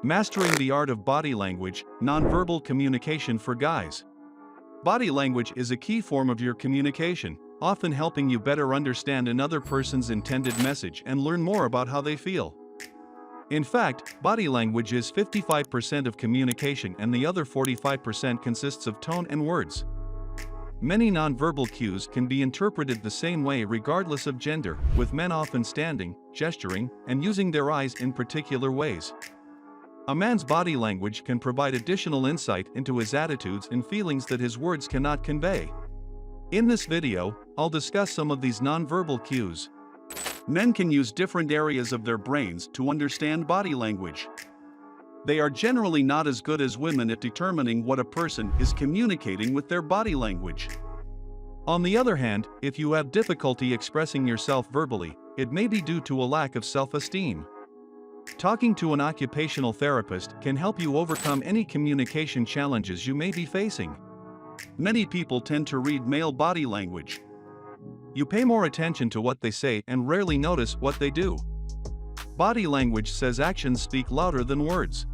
Mastering the art of body language, nonverbal communication for guys. Body language is a key form of your communication, often helping you better understand another person's intended message and learn more about how they feel. In fact, body language is 55% of communication and the other 45% consists of tone and words. Many nonverbal cues can be interpreted the same way regardless of gender, with men often standing, gesturing, and using their eyes in particular ways. A man's body language can provide additional insight into his attitudes and feelings that his words cannot convey. In this video, I'll discuss some of these nonverbal cues. Men can use different areas of their brains to understand body language. They are generally not as good as women at determining what a person is communicating with their body language. On the other hand, if you have difficulty expressing yourself verbally, it may be due to a lack of self-esteem. Talking to an occupational therapist can help you overcome any communication challenges you may be facing. Many people tend to read male body language. You pay more attention to what they say and rarely notice what they do. Body language says actions speak louder than words.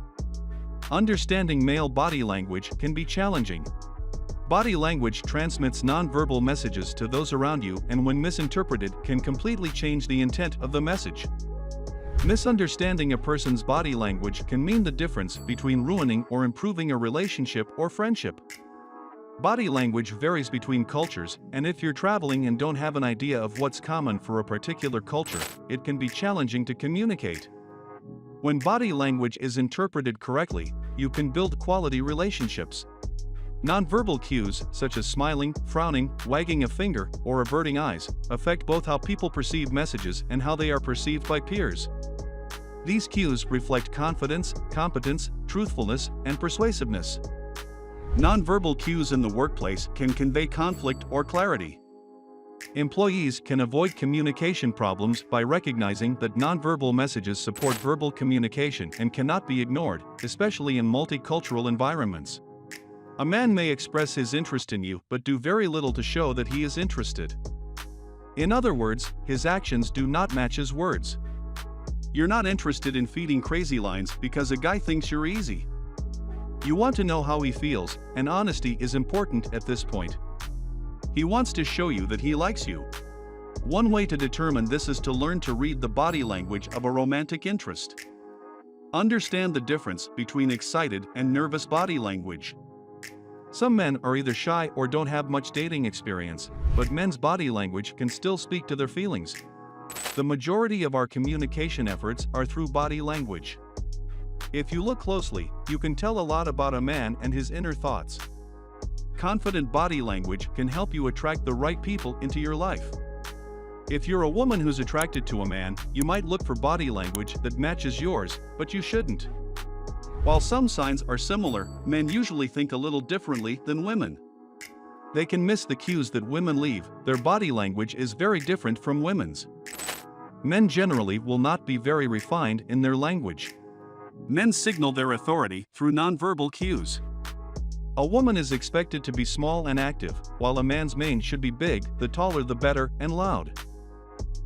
Understanding male body language can be challenging. Body language transmits nonverbal messages to those around you and when misinterpreted can completely change the intent of the message. Misunderstanding a person's body language can mean the difference between ruining or improving a relationship or friendship. Body language varies between cultures, and if you're traveling and don't have an idea of what's common for a particular culture, it can be challenging to communicate. When body language is interpreted correctly, you can build quality relationships. Nonverbal cues, such as smiling, frowning, wagging a finger, or averting eyes, affect both how people perceive messages and how they are perceived by peers. These cues reflect confidence, competence, truthfulness, and persuasiveness. Nonverbal cues in the workplace can convey conflict or clarity. Employees can avoid communication problems by recognizing that nonverbal messages support verbal communication and cannot be ignored, especially in multicultural environments. A man may express his interest in you but do very little to show that he is interested. In other words, his actions do not match his words. You're not interested in feeding crazy lines because a guy thinks you're easy. You want to know how he feels, and honesty is important at this point. He wants to show you that he likes you. One way to determine this is to learn to read the body language of a romantic interest. Understand the difference between excited and nervous body language. Some men are either shy or don't have much dating experience, but men's body language can still speak to their feelings. The majority of our communication efforts are through body language. If you look closely, you can tell a lot about a man and his inner thoughts. Confident body language can help you attract the right people into your life. If you're a woman who's attracted to a man, you might look for body language that matches yours, but you shouldn't. While some signs are similar, men usually think a little differently than women. They can miss the cues that women leave. Their body language is very different from women's. Men generally will not be very refined in their language. Men signal their authority through nonverbal cues. A woman is expected to be small and active, while a man's mane should be big, the taller the better, and loud.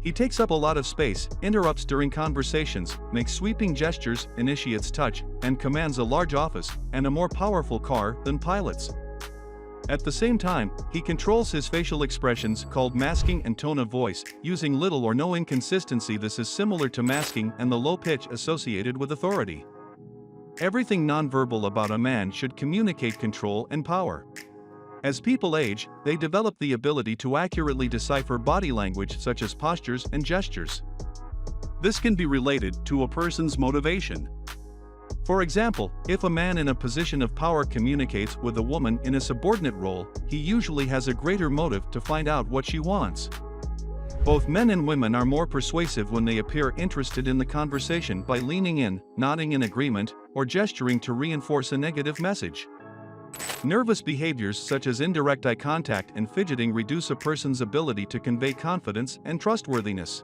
He takes up a lot of space, interrupts during conversations, makes sweeping gestures, initiates touch, and commands a large office and a more powerful car than pilots. At the same time, he controls his facial expressions called masking and tone of voice, using little or no inconsistency. This is similar to masking and the low pitch associated with authority. Everything nonverbal about a man should communicate control and power. As people age, they develop the ability to accurately decipher body language such as postures and gestures. This can be related to a person's motivation. For example, if a man in a position of power communicates with a woman in a subordinate role, he usually has a greater motive to find out what she wants. Both men and women are more persuasive when they appear interested in the conversation by leaning in, nodding in agreement, or gesturing to reinforce a negative message. Nervous behaviors such as indirect eye contact and fidgeting reduce a person's ability to convey confidence and trustworthiness.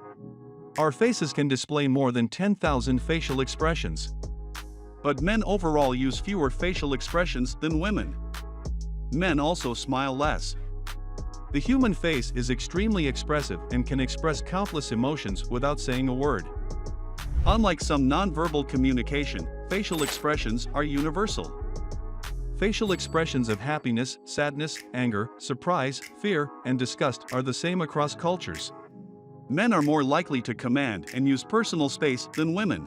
Our faces can display more than 10,000 facial expressions. But men overall use fewer facial expressions than women. Men also smile less. The human face is extremely expressive and can express countless emotions without saying a word. Unlike some nonverbal communication, facial expressions are universal. Facial expressions of happiness, sadness, anger, surprise, fear, and disgust are the same across cultures. Men are more likely to command and use personal space than women.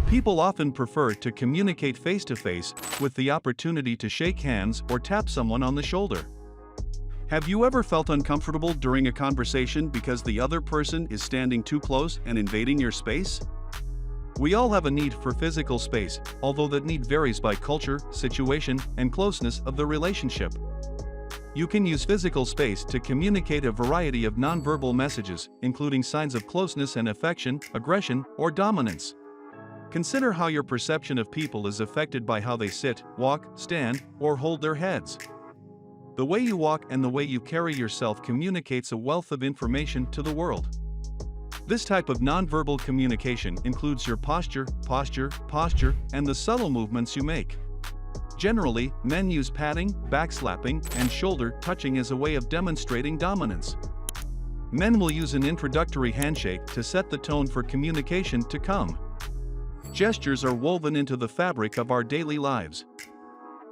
People often prefer to communicate face-to-face, with the opportunity to shake hands or tap someone on the shoulder. Have you ever felt uncomfortable during a conversation because the other person is standing too close and invading your space? We all have a need for physical space, although that need varies by culture, situation, and closeness of the relationship. You can use physical space to communicate a variety of nonverbal messages, including signs of closeness and affection, aggression, or dominance. Consider how your perception of people is affected by how they sit, walk, stand, or hold their heads. The way you walk and the way you carry yourself communicates a wealth of information to the world. This type of nonverbal communication includes your posture, and the subtle movements you make. Generally, men use patting, backslapping, and shoulder touching as a way of demonstrating dominance. Men will use an introductory handshake to set the tone for communication to come. Gestures are woven into the fabric of our daily lives.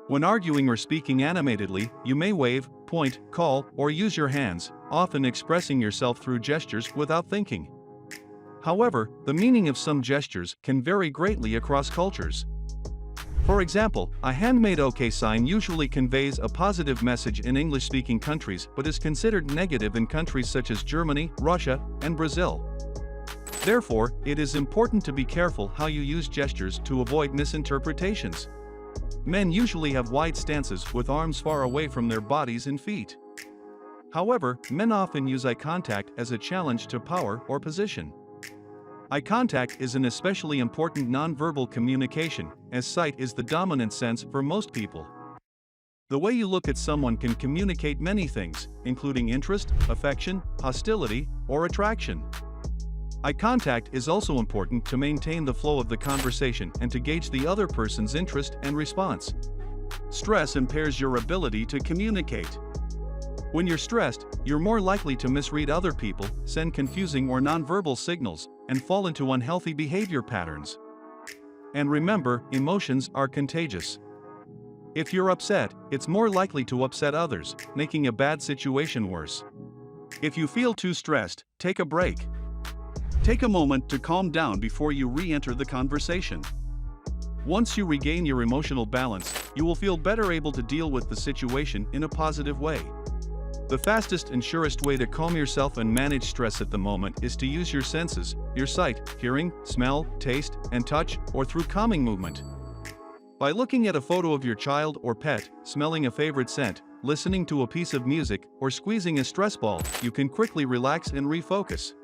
When arguing or speaking animatedly, you may wave, point, call, or use your hands, often expressing yourself through gestures without thinking. However, the meaning of some gestures can vary greatly across cultures. For example, a handmade OK sign usually conveys a positive message in English-speaking countries but is considered negative in countries such as Germany, Russia, and Brazil. Therefore, it is important to be careful how you use gestures to avoid misinterpretations. Men usually have wide stances with arms far away from their bodies and feet. However, men often use eye contact as a challenge to power or position. Eye contact is an especially important nonverbal communication, as sight is the dominant sense for most people. The way you look at someone can communicate many things, including interest, affection, hostility, or attraction. Eye contact is also important to maintain the flow of the conversation and to gauge the other person's interest and response. Stress impairs your ability to communicate. When you're stressed, you're more likely to misread other people, send confusing or nonverbal signals, and fall into unhealthy behavior patterns. And remember, emotions are contagious. If you're upset, it's more likely to upset others, making a bad situation worse. If you feel too stressed, take a break. Take a moment to calm down before you re-enter the conversation. Once you regain your emotional balance, you will feel better able to deal with the situation in a positive way. The fastest and surest way to calm yourself and manage stress at the moment is to use your senses, your sight, hearing, smell, taste, and touch, or through calming movement. By looking at a photo of your child or pet, smelling a favorite scent, listening to a piece of music, or squeezing a stress ball, you can quickly relax and refocus.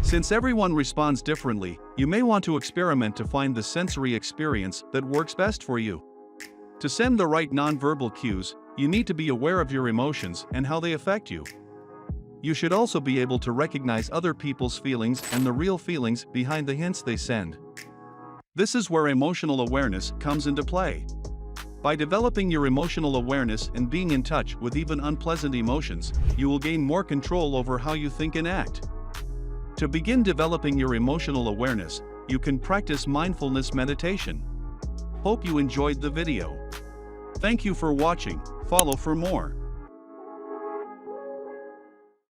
Since everyone responds differently, you may want to experiment to find the sensory experience that works best for you. To send the right nonverbal cues, you need to be aware of your emotions and how they affect you. You should also be able to recognize other people's feelings and the real feelings behind the hints they send. This is where emotional awareness comes into play. By developing your emotional awareness and being in touch with even unpleasant emotions, you will gain more control over how you think and act. To begin developing your emotional awareness, you can practice mindfulness meditation. Hope you enjoyed the video. Thank you for watching. Follow for more.